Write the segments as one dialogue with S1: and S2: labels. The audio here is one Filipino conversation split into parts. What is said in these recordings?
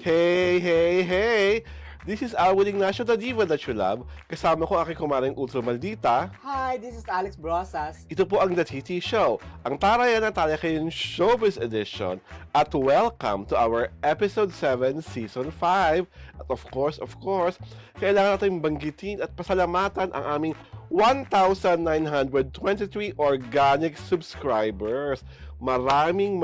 S1: Hey, hey, hey! This is Alwin Ignacio, the diva that you love. Kasama ko aking kumaring ultra maldita.
S2: Hi, this is Alex Brosas.
S1: Ito po ang The TT Show, ang tarayan na talakayin showbiz edition. At welcome to our episode 7, season 5. At of course, kailangan natin banggitin at pasalamatan ang aming 1,923 organic subscribers. Maraming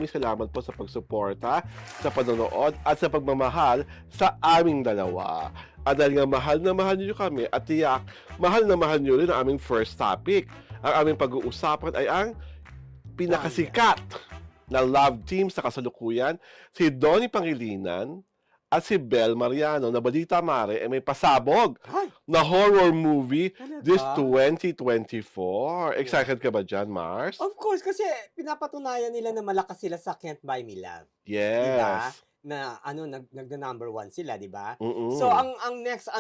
S1: salamat po sa pagsuporta, sa panonood at sa pagmamahal sa aming dalawa. At dahil nga mahal na mahal niyo kami at tiyak, mahal na mahal niyo rin ang aming first topic. Ang aming pag-uusapan ay ang pinakasikat na love team sa kasalukuyan, si Donnie Pangilinan at si Bel Mariano, na balita mare ay may pasabog na horror movie this 2024. Excited ka ba dyan, Mars?
S2: Of course, kasi pinapatunayan nila na malakas sila sa Can't Buy Me Love.
S1: Yes.
S2: Diba? Na nagda-number 1 sila, di ba?
S1: Mm-mm.
S2: So ang next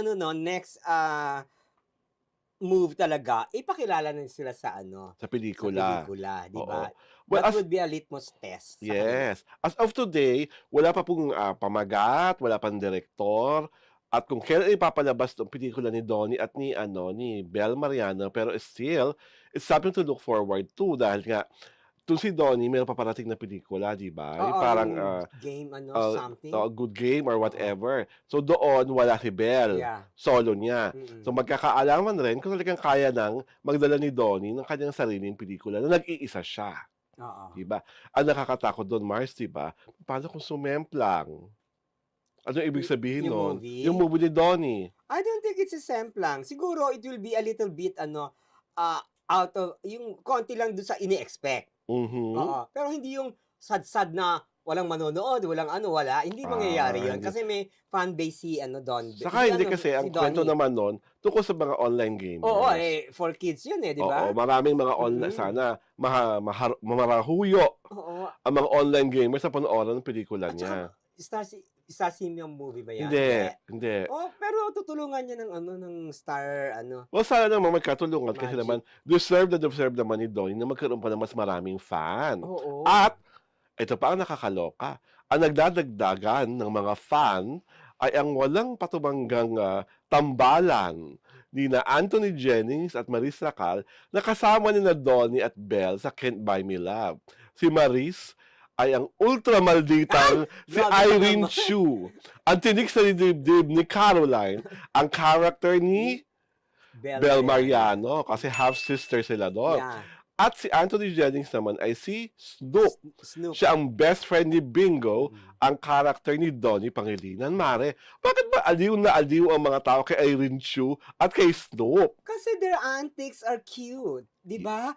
S2: move talaga, ipakilala na sila sa
S1: Sa pelikula.
S2: di ba?
S1: Well,
S2: That would be a litmus test. Sa
S1: yes. As of today, wala pa pong pamagat, wala pang direktor. At kung kailan ipapalabas ng pelikula ni Donnie at ni Bel Mariano, pero still, it's something to look forward to dahil nga itong si Donnie, mayroon paparating na pelikula, di ba?
S2: Oo,
S1: Parang
S2: yung game, something.
S1: good game or whatever. So doon, wala si Bel.
S2: Yeah.
S1: Solo niya.
S2: Mm-mm.
S1: So magkakaalaman rin kung talagang kaya nang magdala ni Donnie ng kanyang sariling pelikula na nag-iisa siya.
S2: Oo.
S1: Diba? Ang nakakatakot doon, Mars, diba? Paano kung sumemplang? Ano ibig sabihin
S2: Yung
S1: nun?
S2: movie?
S1: Yung movie ni Donnie.
S2: I don't think it's a semplang. Siguro it will be a little bit out of yung konti lang doon sa ini-expect.
S1: Mhm.
S2: Oo. Pero hindi yung sad-sad na walang manonood, wala. Hindi mangyayari 'yon
S1: hindi.
S2: kasi may fan base si Don.
S1: Saka hindi kasi, ang
S2: si
S1: kwento
S2: Donnie.
S1: naman nun, tungkol sa mga online gamers.
S2: Oo, for kids 'yun di ba?
S1: Oo, maraming mga online,
S2: Mhm.
S1: sana, marahuyo
S2: Oo.
S1: ang mga online gamers sa panoorin ng pelikula
S2: At
S1: niya.
S2: saka Star Simeon movie ba 'yan?
S1: Hindi.
S2: Oh, pero tutulungan niya ng star
S1: Well, sana naman magkatulungan kasi
S2: Magic.
S1: naman, deserve naman ni Donnie na magkaroon pa ng mas maraming fan.
S2: Oo.
S1: At, ito pa ang nakakaloka, ang nagdadagdagan ng mga fan ay ang walang patubanggang tambalan ni na Anthony Jennings at Maris Racal na kasama ni na Donnie at Belle sa Can't Buy Me Love. Si Maris ay ang ultramalditang si
S2: Grabe ka
S1: Irene
S2: naman.
S1: Chu. Ang tinik sa dibdib ni Caroline, ang character ni Bel Mariano kasi half-sister sila doon.
S2: Yeah.
S1: At si Anthony Jennings naman ay si Snoop.
S2: Snoop.
S1: Siya ang best friend ni Bingo,
S2: Mm.
S1: ang character ni Donnie Pangilinan. Mare, bakit ba aliw na aliw ang mga tao kay Irene Chu at kay Snoop?
S2: Kasi their antics are cute, 'di ba?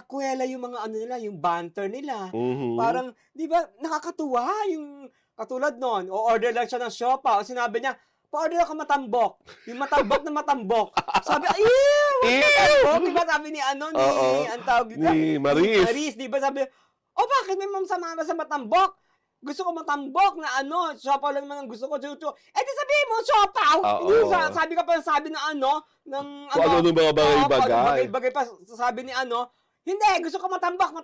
S2: Kuwela yung mga nila, yung banter nila.
S1: Mhm.
S2: Parang 'di ba nakakatuwa yung katulad noon, o-order lang siya ng siopa, o sinabi niya, "Pa-order ako matambok." Yung matambok na matambok. Sabi, "Ew! Matambok." 'Di ba sabi ni
S1: Oo.
S2: ang tawag dito?
S1: Ni Maris.
S2: Maris, 'di ba sabi, "Oh, bakit may mamsamama sa matambok? Gusto ko matambok na siopa lang naman ang gusto ko, chuchu." Eh di sabihin mo, siopa! Hindi
S1: Oo.
S2: sabi ka pa sabi na ng
S1: Kung ano nung mga bagay-bagay.
S2: bagay pa sabi ni hindi, gusto ko matambok.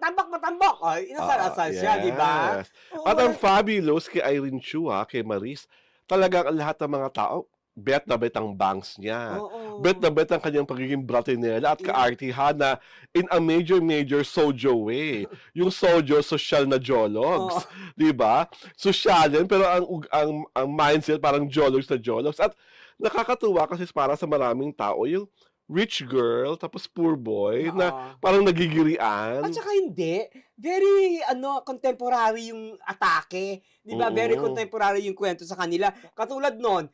S2: Ay, inasal-asal siya, di ba?
S1: Yes. At ang fabulous kay Irene Chu, kay Maris, talagang ang lahat ng mga tao, bet na bet ang bangs niya.
S2: Oo.
S1: Bet na bet ang kanyang pagiging bratinela at kaartihan na in a major sojo way. Yung sojo, social na jologs. Di ba? Sosyalin, pero ang mindset parang jologs na jologs. At nakakatuwa kasi para sa maraming tao, yung rich girl, tapos poor boy, na
S2: Oo.
S1: parang nagigirian.
S2: At saka hindi, very contemporary yung atake. Di ba?
S1: Oo.
S2: Very contemporary yung kwento sa kanila. Katulad nun,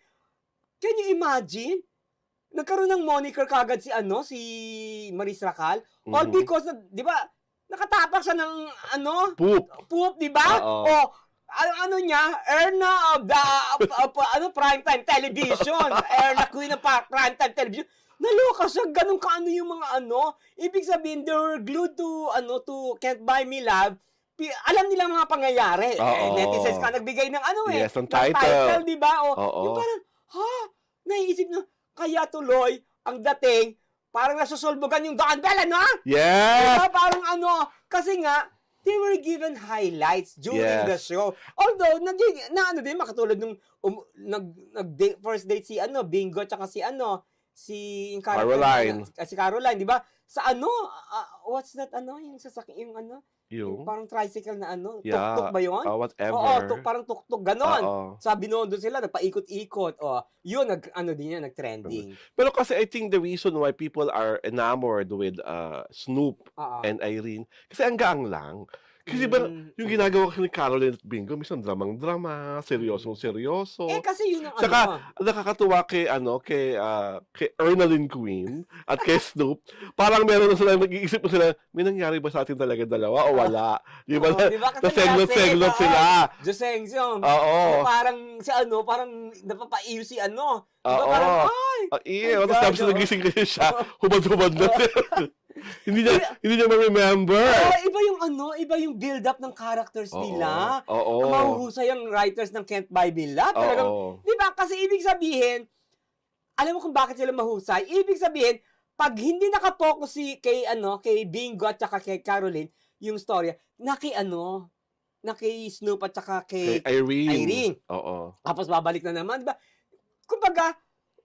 S2: can you imagine? Nagkaroon ng moniker kagad si Maris Racal, all
S1: Mhm.
S2: because, di ba, nakatapak siya ng poop, di ba?
S1: Oo.
S2: O, ano niya, Erna of the primetime television. Erna Queen of primetime television. Naloka siya, ganun kaano yung mga Ibig sabihin, they were glued to Can't Buy Me Love. Alam nila mga pangyayari.
S1: Oo.
S2: Netizens ka nagbigay ng
S1: Yes, ng
S2: ng
S1: title.
S2: di ba?
S1: Oo.
S2: Yung parang, naiisip na, kaya tuloy, ang dating, parang nasusulbugan yung Don Bell,
S1: Yes!
S2: Diba? Parang kasi nga, they were given highlights during
S1: Yes.
S2: the show. Although, din, makatulad nung first date si Bingo, tsaka si yung character
S1: Caroline.
S2: si Caroline, di ba? Sa what's that, yung sasakyan, yung
S1: Yung,
S2: parang tricycle na
S1: yeah,
S2: tuk-tuk ba yun?
S1: whatever.
S2: Oo, parang tuk-tuk, ganon.
S1: Oo.
S2: Sabi noon doon sila, nagpaikot-ikot. Yun, din yan, nag-trending.
S1: Pero kasi I think the reason why people are enamored with Snoop
S2: Oo.
S1: and Irene, kasi ang gaang lang. Kasi ba, yung ginagawa ni Caroline at Bingo, minsan dramang-drama, seryosong-seryoso.
S2: Kasi yun ang
S1: Saka, nakakatuwa kay Ernaline Queen at kay Snoop, parang meron na sila, nag-iisip na sila, may nangyari ba sa atin talaga dalawa o wala? Di ba?
S2: Diba? Kasi
S1: Naseglot sila.
S2: Josengsong.
S1: Oo.
S2: Parang parang napapaiyo si Diba?
S1: Oo.
S2: Parang, ay!
S1: Iyo,
S2: my
S1: tapos
S2: God,
S1: nagising kasi siya, hubad-hubad na siya. hindi niya ma-remember.
S2: Iba yung build-up ng characters nila.
S1: Oo.
S2: Mahuhusay ang writers ng Can't Buy Me Love. Talagang,
S1: Oo.
S2: di ba? Kasi ibig sabihin, alam mo kung bakit sila mahusay? Ibig sabihin, pag hindi nakapokus kay Bingo at saka kay Caroline, yung storya, na kay Snoop at saka
S1: Kay
S2: kay
S1: Irene. Oo.
S2: tapos babalik na naman, di ba? Kumbaga,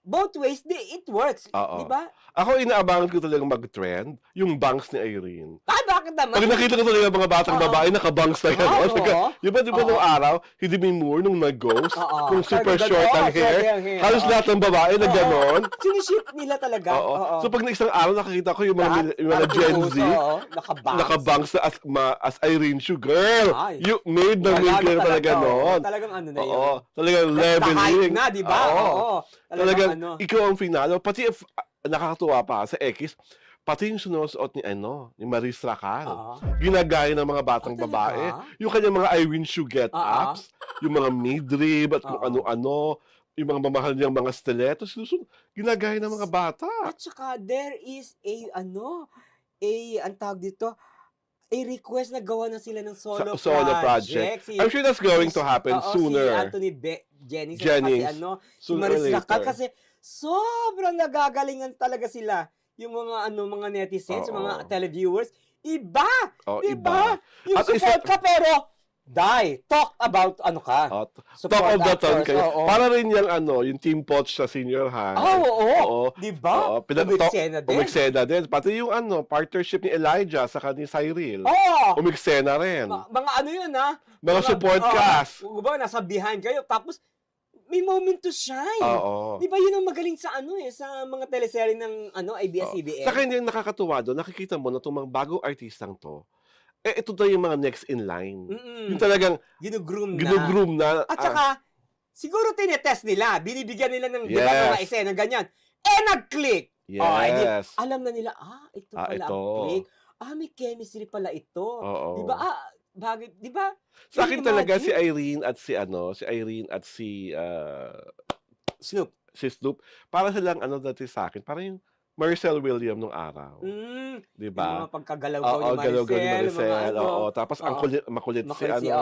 S2: both ways, it works.
S1: Oo.
S2: Di ba?
S1: Ako, inaabangan ko talagang mag-trend, yung bangs ni Irene.
S2: Bakit naman?
S1: Pag nakita ko talaga mga batang
S2: Oo.
S1: babae, nakabangs na yan.
S2: Oo.
S1: Di ba nung araw, si Demi Moore, nung nag-ghost,
S2: Oo.
S1: nung super
S2: Talaga,
S1: short ang
S2: short
S1: hair,
S2: ang hair.
S1: halos
S2: Oo.
S1: lahat ng babae na ganon.
S2: Siniship nila talaga.
S1: Oo.
S2: Oo.
S1: So pag na isang araw, nakakita ko yung mga
S2: Parang
S1: Gen Z,
S2: pinuso, nakabangs.
S1: nakabangs na as Irene Shue. Girl,
S2: Ay.
S1: you made na
S2: Wala
S1: make
S2: na
S1: talaga
S2: oo.
S1: noon.
S2: Talagang na yun.
S1: Oo. Talagang
S2: The hype
S1: leveling.
S2: na, di ba? Oo.
S1: Talagang ikaw ang finalo. Pati if nakakatuwa pa sa X, pati yung sinusuot ni Maris Racal.
S2: Oo.
S1: Ginagaya ng mga batang
S2: Talaga?
S1: babae. Yung kanyang mga Irene Shue get-ups, yung mga midrib at kung
S2: Oo.
S1: ano-ano, yung mga mamahal niyang mga stilettos, ginagaya ng mga bata.
S2: At saka, there is ang tawag dito, a request na gawa na sila ng solo project.
S1: I'm sure that's going to happen
S2: Si
S1: sooner.
S2: Anthony Jennings.
S1: Jennings.
S2: Kasi si
S1: Sooner
S2: Maris
S1: or
S2: Racal.
S1: later.
S2: Kasi sobrang nagagalingan talaga sila. Yung mga netizens,
S1: Oo.
S2: mga televiewers. Iba!
S1: Oh,
S2: Diba? Yung
S1: At
S2: support ka pero, talk about
S1: Talk
S2: support
S1: of the town
S2: actors,
S1: kayo.
S2: oo.
S1: Para rin yung yung Team Poch sa senior high.
S2: Oo.
S1: Oo.
S2: Diba?
S1: Oo,
S2: Umiksena din.
S1: Umiksena din. Pati yung partnership ni Elijah sa ni Cyril.
S2: Oo.
S1: Umiksena rin.
S2: Mga yun
S1: Mga support cast.
S2: Diba, nasa behind kayo. Tapos, may moment to shine.
S1: Oo.
S2: Di ba yun ang magaling sa sa mga teleserye ng ABS-CBN?
S1: Saka hindi yung nakakatuwa doon, nakikita mo na itong mga bagong artistang to, ito na yung mga next in line. Yung talagang ginugroom na.
S2: At saka, siguro tinetest nila, binibigyan nila ng, di
S1: Yes.
S2: ba, mga eksena, ganyan. Nag-click!
S1: Yes.
S2: Alam na nila, ito pala
S1: ito.
S2: ang click. May chemistry pala ito.
S1: Oo.
S2: Di ba? Bakit? Di ba?
S1: Sa akin talaga si
S2: Imagine.
S1: Irene at si
S2: Snoop.
S1: Snoop, para silang dati sa akin, parang yung Maricel William nung araw. Di
S2: Yung
S1: ba?
S2: mga pagkagalaw
S1: Oo,
S2: ni
S1: galaw-galaw ni
S2: Maricel.
S1: Maricel. Oo, tapos ang makulit si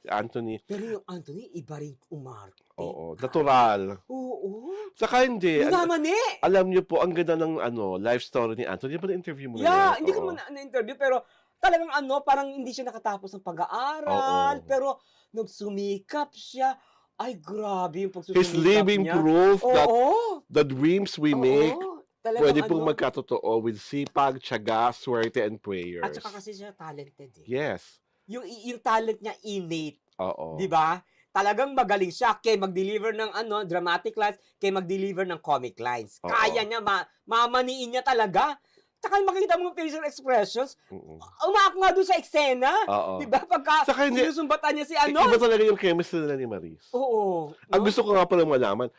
S1: Anthony.
S2: Pero yung Anthony, iba rin umarte.
S1: Oo, natural.
S2: Oo.
S1: Saka hindi.
S2: Naman
S1: Alam niyo po, ang ganda ng life story ni Anthony. Di ba na-interview mo na
S2: Yeah,
S1: yan?
S2: hindi ko
S1: Oo.
S2: na-interview, pero talagang parang hindi siya nakatapos ng pag-aaral,
S1: Oo.
S2: pero nagsumikap siya. Ay, grabe yung
S1: He's
S2: pagsusumikap
S1: living
S2: niya.
S1: proof that
S2: Oo.
S1: the dreams we make
S2: Talagang
S1: pwede pong magkatotoo with sipag, tiyaga, swerte, and prayers.
S2: At saka kasi siya talented eh.
S1: Yes.
S2: Yung talent niya innate,
S1: Oo.
S2: di ba? Talagang magaling siya kay mag-deliver ng dramatic lines, kay mag-deliver ng comic lines.
S1: Oo.
S2: Kaya niya, mamaniin niya talaga. Tsaka makikita mo yung facial expressions,
S1: Mm-mm.
S2: umaak nga doon sa eksena.
S1: Oo.
S2: Di ba? Pagka
S1: Saka hindi-
S2: sinusumbatan niya si
S1: Iba talaga yung chemistry nila ni Maris.
S2: Oo.
S1: Ang gusto ko nga pala malaman,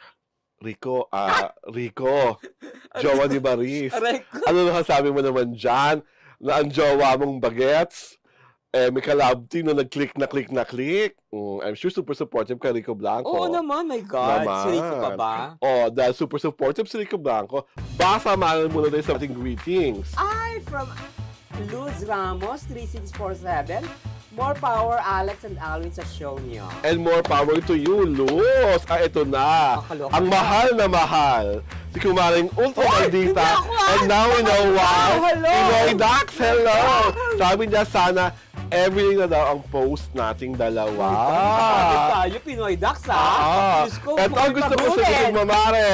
S1: Rico, jowa ni Maris.
S2: Aray ko.
S1: Ano nakasabi mo naman dyan? Na ang jowa mong bagets, may kalab team na nag-click na click. I'm sure super supportive ka, Rico Blanco.
S2: Oo naman, my God.
S1: Naman.
S2: Si Rico pa ba?
S1: Dahil super supportive si Rico Blanco, basa manan muna tayo sa ating greetings.
S2: Ay, from Luz Ramos, 3647. More power, Alex and Alwin sa show niyo.
S1: And more power to you, Luz. Ito na.
S2: Nakakaloka
S1: Ang
S2: na.
S1: mahal na mahal. Si Kumaring Ultra
S2: hindi
S1: Maldita.
S2: ako,
S1: And now we know why.
S2: Hello.
S1: Pinoy Dax, hello. Sabi niya sana, everyday na daw ang post nating dalawa.
S2: Bakit tayo, Pinoy Dax, ha? Diyos ko,
S1: Ito ang gusto ko
S2: magpagulit.
S1: sagutin, mamare.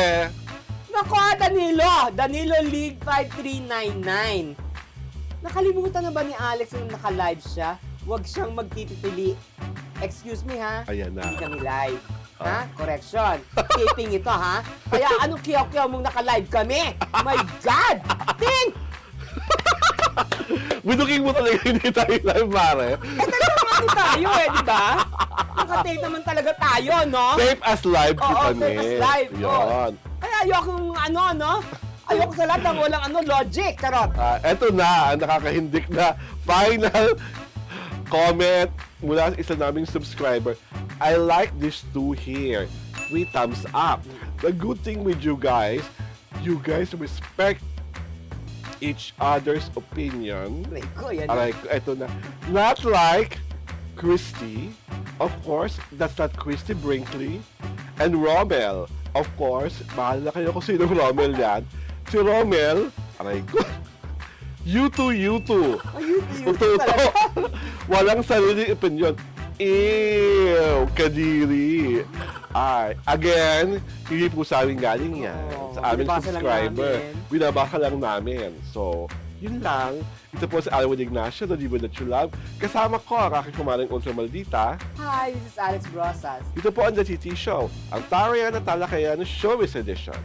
S2: Nako, Danilo League 5399. Nakalimutan na ba ni Alex nung naka-live siya? Huwag siyang magtitipili. Excuse me, ha?
S1: Ayan na.
S2: Hindi kami live. Ha? Correction. Taping ito, ha? Kaya anong kiyaw-kiyaw mong naka-live kami? My God! Ting!
S1: Binuking mo talaga hindi tayo live, mare.
S2: Talagang ano tayo, di ba? Nakatape naman talaga tayo, no?
S1: Tape as live
S2: Oo,
S1: kami.
S2: tape as live.
S1: Yun.
S2: Kaya ayokong no? Ayoko sa lahat ng walang logic. Charot.
S1: Eto na, ang nakakahindik na final comment mula sa isa naming subscriber. I like these two here. 3 thumbs up. The good thing with you guys respect each other's opinion.
S2: Aray ko, yan.
S1: Aray ko, eto na. Not like Christy. Of course, that's not Christy Brinkley. And Rommel. Of course, mahal na kayo kung sinong Rommel yan. Si Rommel, aray ko. You two.
S2: Ayun,
S1: Totoo.
S2: talaga.
S1: Walang sarili opinion. Ew, kadiri. Ay, again, hindi po sa amin galing yan.
S2: Oo,
S1: Sa aming
S2: binabasa lang
S1: subscriber.
S2: namin.
S1: Binabasa lang namin. So, yun lang. Ito po si Alwin Ignacio, the Diva That You Love. Kasama ko ang aking kumaring Ultra Maldita.
S2: Hi, this is Alex Brosas.
S1: Ito po ang The TT Show, ang Tarian at Talakayan Showbiz Edition.